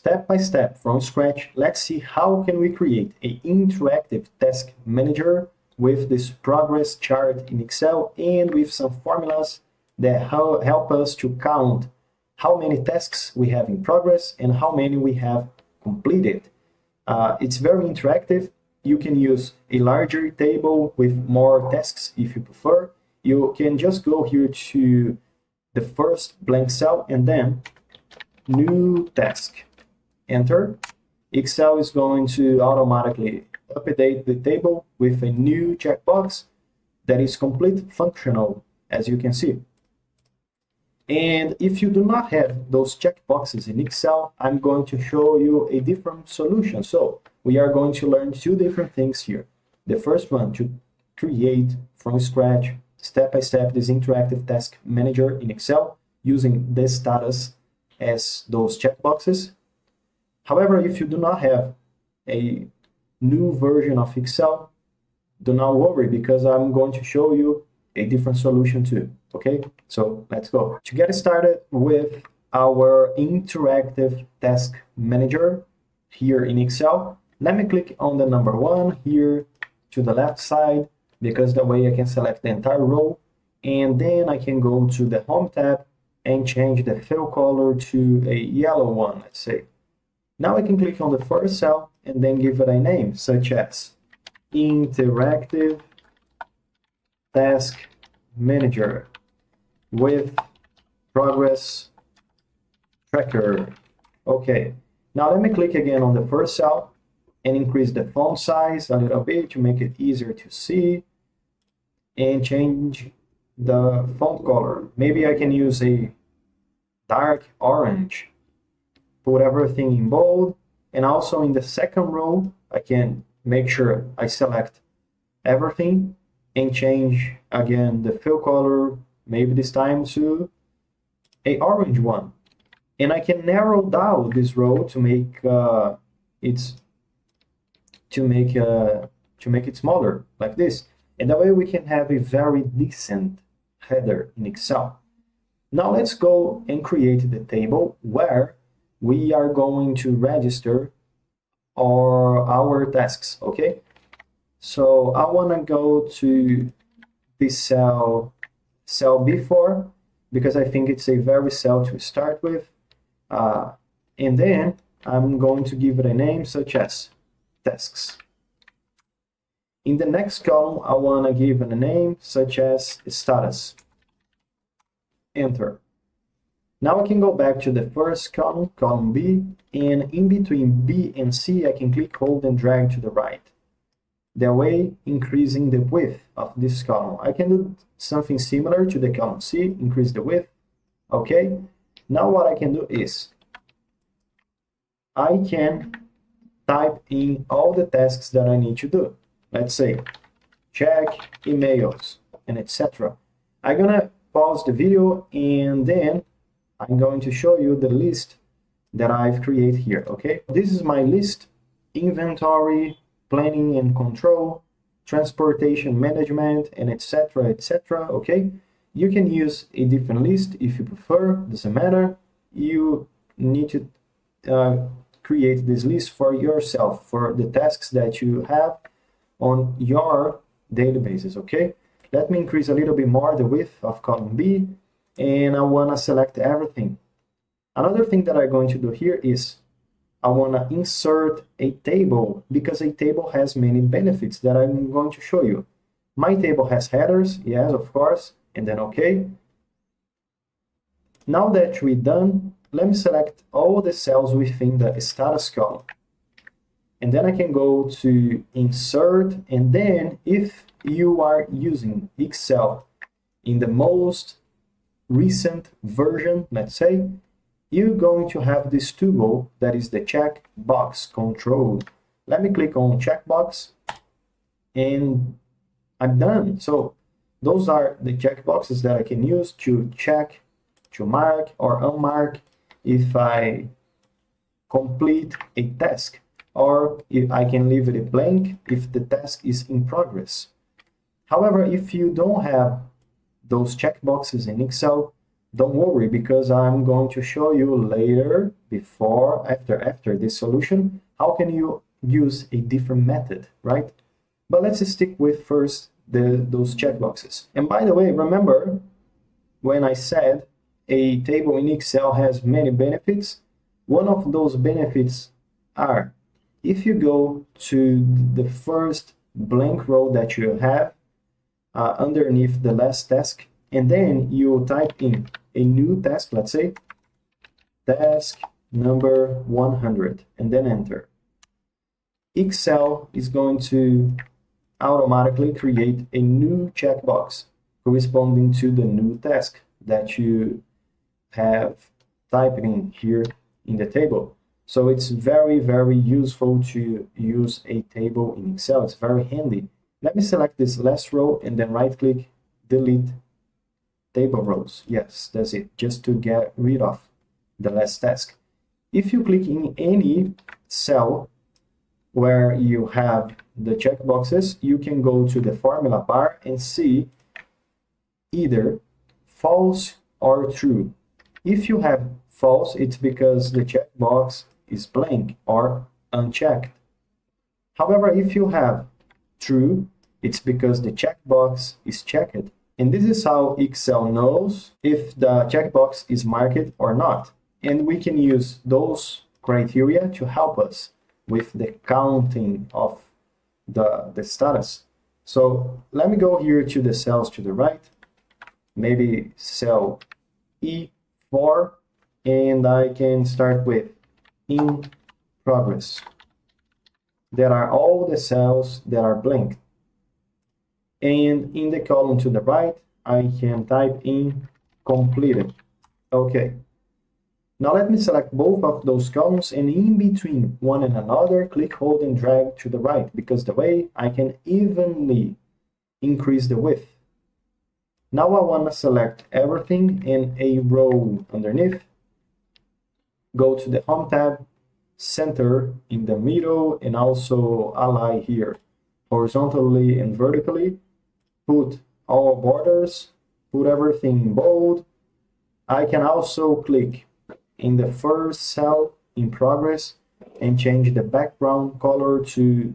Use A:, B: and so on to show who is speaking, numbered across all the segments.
A: step by step from scratch, let's see how can we create an interactive task manager with this progress chart in Excel and with some formulas that help us to count how many tasks we have in progress and how many we have completed. It's very interactive. You can use a larger table with more tasks if you prefer. You can just go here to the first blank cell and then new task. Enter. Excel is going to automatically update the table with a new checkbox that is complete functional, as you can see. And if you do not have those checkboxes in Excel, I'm going to show you a different solution. So we are going to learn two different things here. The first one, to create from scratch, step by step, this interactive task manager in Excel using the status as those checkboxes. However, if you do not have a new version of Excel, do not worry, because I'm going to show you a different solution too. Okay, so let's go. To get started with our interactive task manager here in Excel, let me click on the number 1 here to the left side, because that way I can select the entire row, and then I can go to the Home tab and change the fill color to a yellow one, let's say. Now I can click on the first cell and then give it a name, such as Interactive Task Manager with Progress Tracker. Okay, now let me click again on the first cell and increase the font size a little bit to make it easier to see, and change the font color. Maybe I can use a dark orange. Put everything in bold, and also in the second row I can make sure I select everything and change again the fill color, maybe this time to a orange one. And I can narrow down this row to make it smaller, like this. And that way we can have a very decent header in Excel. Now let's go and create the table where we are going to register our tasks, okay? So I want to go to this cell B4, because I think it's a very cell to start with. And then I'm going to give it a name such as tasks. In the next column, I want to give it a name such as status. Enter. Now I can go back to the first column, column B, and in between B and C, I can click, hold, and drag to the right. That way, increasing the width of this column. I can do something similar to the column C, increase the width. Okay. Now what I can do is, I can type in all the tasks that I need to do. Let's say, check emails, and etc. I'm gonna pause the video, and then I'm going to show you the list that I've created here, okay? This is my list: inventory, planning and control, transportation management, and etc, etc, okay? You can use a different list if you prefer, doesn't matter. You need to create this list for yourself, for the tasks that you have on your daily basis, okay? Let me increase a little bit more the width of column B, and I want to select everything. Another thing that I'm going to do here is I want to insert a table, because a table has many benefits that I'm going to show you. My table has headers, yes, of course, and then okay. Now that we're done, let me select all the cells within the status column. And then I can go to insert, and then if you are using Excel in the most recent version, let's say, you're going to have this tool that is the checkbox control. Let me click on checkbox, and I'm done. So those are the checkboxes that I can use to check, to mark or unmark if I complete a task, or if I can leave it blank if the task is in progress. However, if you don't have those checkboxes in Excel, don't worry, because I'm going to show you later, after this solution, how can you use a different method, right? But let's stick with first those checkboxes. And by the way, remember when I said a table in Excel has many benefits? One of those benefits are, if you go to the first blank row that you have underneath the last task, and then you type in a new task, let's say task number 100, and then enter. Excel is going to automatically create a new checkbox corresponding to the new task that you have typed in here in the table. So it's very, very useful to use a table in Excel. It's very handy. Let me select this last row and then right click, delete table rows. Yes, that's it, just to get rid of the last task. If you click in any cell where you have the checkboxes, you can go to the formula bar and see either false or true. If you have false, it's because the checkbox is blank or unchecked. However, if you have true, it's because the checkbox is checked. And this is how Excel knows if the checkbox is marked or not. And we can use those criteria to help us with the counting of the status. So let me go here to the cells to the right, maybe cell E4, and I can start with in progress. There are all the cells that are blank. And in the column to the right, I can type in completed. Okay. Now let me select both of those columns, and in between one and another, click, hold, and drag to the right, because the way I can evenly increase the width. Now I want to select everything in a row underneath. Go to the Home tab, center in the middle, and also align here horizontally and vertically. Put all borders, put everything in bold. I can also click in the first cell in progress and change the background color to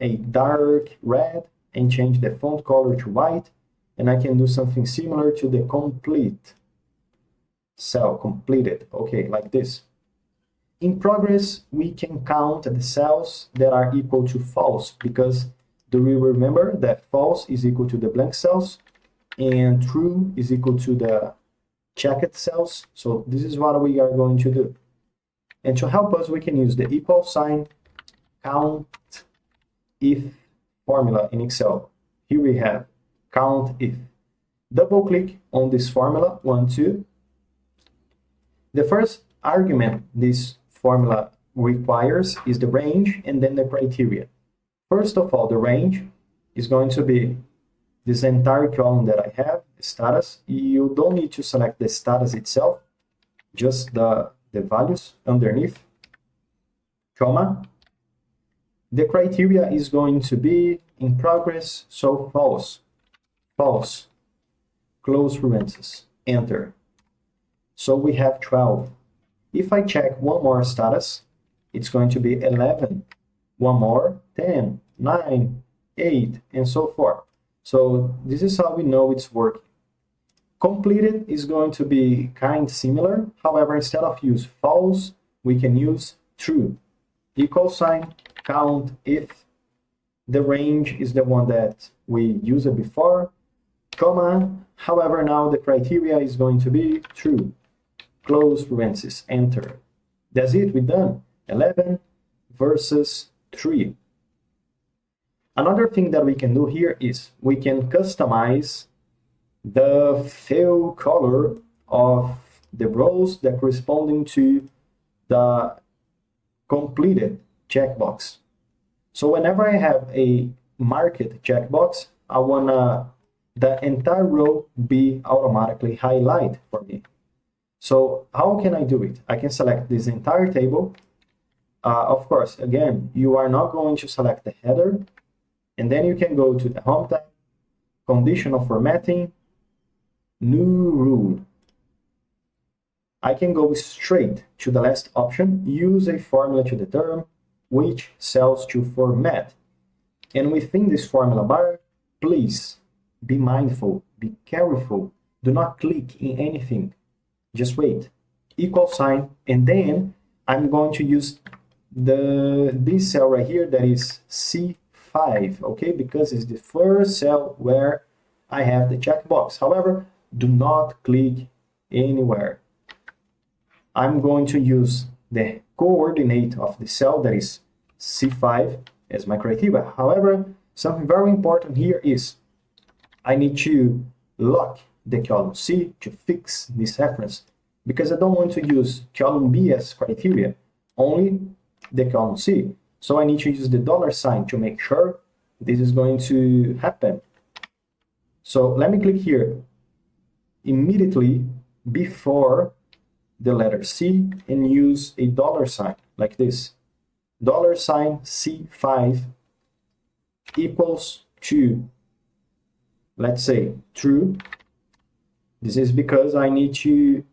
A: a dark red and change the font color to white. And I can do something similar to the complete cell, completed, okay, like this. In progress, we can count the cells that are equal to false, because do we remember that false is equal to the blank cells and true is equal to the checked cells? So this is what we are going to do. And to help us, we can use the equal sign count if formula in Excel. Here we have count if. Double click on this formula, 1, 2. The first argument this formula requires is the range and then the criteria. First of all, the range is going to be this entire column that I have, status. You don't need to select the status itself, just the values underneath, comma. The criteria is going to be in progress, so false, false, close parentheses, enter. So we have 12. If I check one more status, it's going to be 11. One more, 10, 9, 8, and so forth. So this is how we know it's working. Completed is going to be kind similar. However, instead of use false, we can use true. Equal sign, count if. The range is the one that we used before, comma. However, now the criteria is going to be true. Close parentheses, enter. That's it, we're done. 11 versus 3. Another thing that we can do here is we can customize the fill color of the rows that corresponding to the completed checkbox. So whenever I have a marked checkbox, I want the entire row be automatically highlighted for me. So how can I do it? I can select this entire table. Of course, again, you are not going to select the header, and then you can go to the Home tab, conditional formatting, new rule. I can go straight to the last option, use a formula to determine which cells to format. And within this formula bar, please be mindful, be careful, do not click in anything. Just wait, equal sign, and then I'm going to use this cell right here that is C5, okay, because it's the first cell where I have the checkbox. However, do not click anywhere. I'm going to use the coordinate of the cell that is C5 as my criteria. However, something very important here is I need to lock the column C to fix this reference, because I don't want to use column B as criteria, only the column C. So I need to use the dollar sign to make sure this is going to happen. So let me click here immediately before the letter C and use a dollar sign like this. Dollar sign C5 equals to, let's say, true. This is because I need to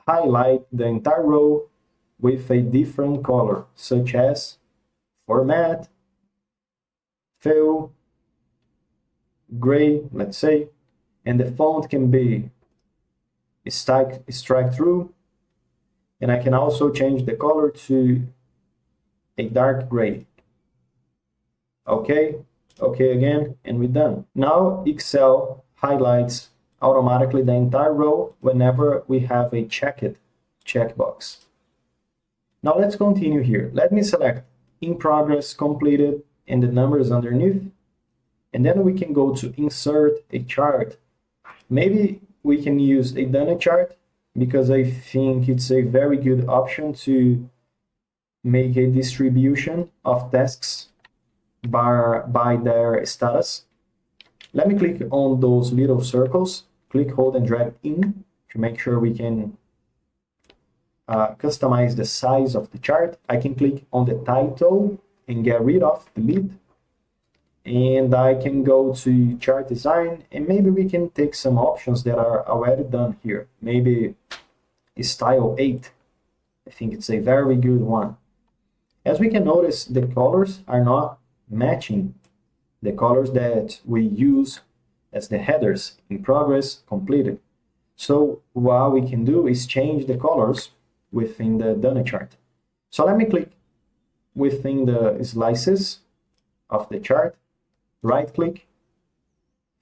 A: highlight the entire row with a different color, such as format, fill, gray, let's say, and the font can be strike through, and I can also change the color to a dark gray. Okay, okay again, and we're done. Now Excel highlights automatically the entire row whenever we have a checked checkbox. Now let's continue here. Let me select in progress, completed, and the numbers underneath, and then we can go to insert a chart. Maybe we can use a done chart, because I think it's a very good option to make a distribution of tasks by their status. Let me click on those little circles, click, hold, and drag in to make sure we can customize the size of the chart. I can click on the title and get rid of, delete, and I can go to chart design, and maybe we can take some options that are already done here. Maybe style 8. I think it's a very good one. As we can notice, the colors are not matching the colors that we use as the headers: in progress, completed. So what we can do is change the colors within the done chart. So let me click within the slices of the chart, right click,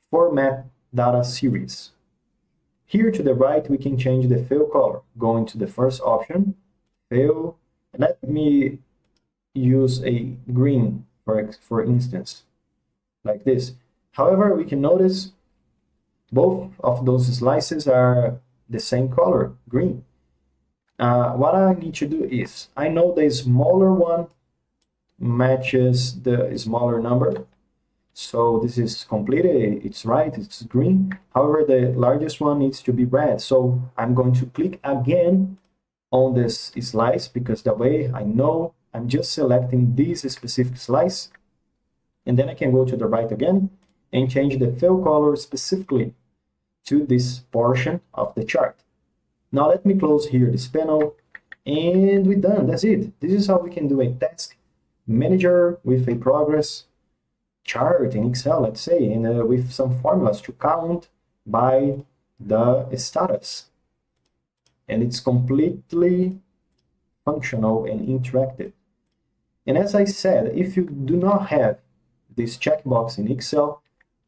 A: format data series. Here to the right, we can change the fill color, going to the first option, fill. Let me use a green, for instance, like this. However, we can notice both of those slices are the same color, green. What I need to do is, I know the smaller one matches the smaller number. So this is completed, it's right, it's green. However, the largest one needs to be red. So I'm going to click again on this slice, because that way I know I'm just selecting this specific slice. And then I can go to the right again and change the fill color specifically to this portion of the chart. Now let me close here this panel, and we're done. That's it. This is how we can do a task manager with a progress chart in Excel, let's say, and with some formulas to count by the status. And it's completely functional and interactive. And as I said, if you do not have this checkbox in Excel,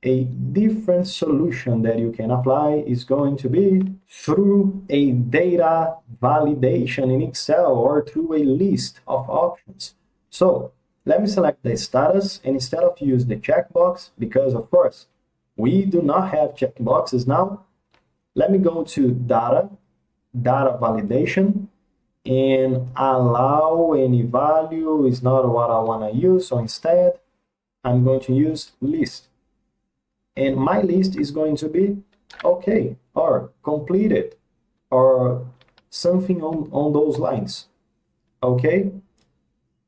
A: a different solution that you can apply is going to be through a data validation in Excel, or through a list of options. So let me select the status, and instead of use the checkbox, because of course we do not have checkboxes now, let me go to data validation, and allow any value is not what I want to use. So instead I'm going to use list, and my list is going to be okay, or completed, or something on those lines. Okay,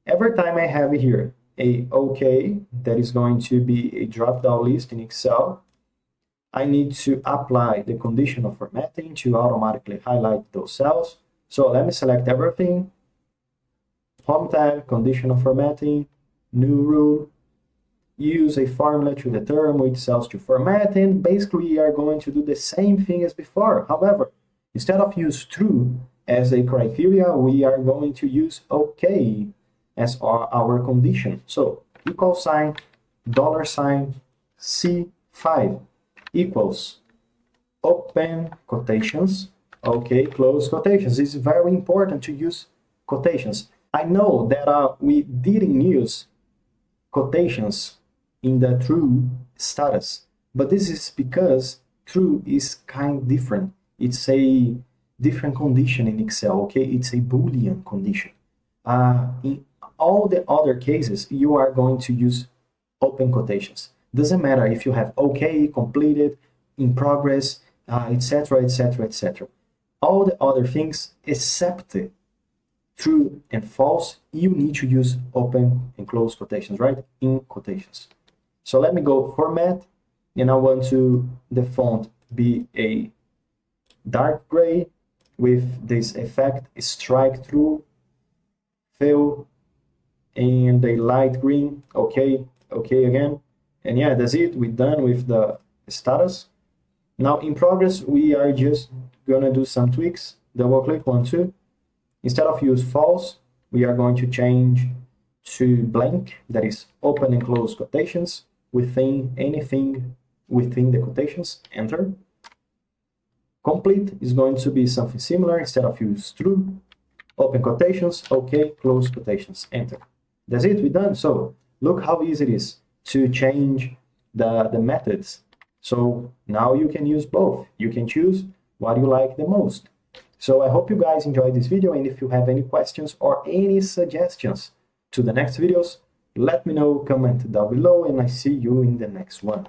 A: every time I have here a okay, that is going to be a drop down list in Excel, I need to apply the conditional formatting to automatically highlight those cells. So let me select everything. Home tab, conditional formatting, new rule, use a formula to determine which cells to format, and basically we are going to do the same thing as before. However, instead of use true as a criteria, we are going to use OK as our condition. So equal sign, $sign, C5 equals open quotations, OK, close quotations. It's very important to use quotations. I know that we didn't use quotations in the true status, but this is because true is kind of different. It's a different condition in Excel, okay? It's a Boolean condition. In all the other cases, you are going to use open quotations. Doesn't matter if you have OK, completed, in progress, etc., etc., etc. All the other things, except true and false, you need to use open and close quotations, right? In quotations. So let me go format, and I want to the font be a dark gray with this effect strike through, fill, and a light green. Okay, okay again. And yeah, that's it. We're done with the status. Now in progress, we are just gonna do some tweaks. Double click, 1, 2. Instead of use false, we are going to change to blank, that is open and close quotations, within anything within the quotations, enter. Complete is going to be something similar. Instead of use true, open quotations, OK, close quotations, enter. That's it, we're done. So look how easy it is to change the methods. So now you can use both. You can choose what you like the most. So I hope you guys enjoyed this video, and if you have any questions or any suggestions to the next videos, let me know, comment down below, and I see you in the next one.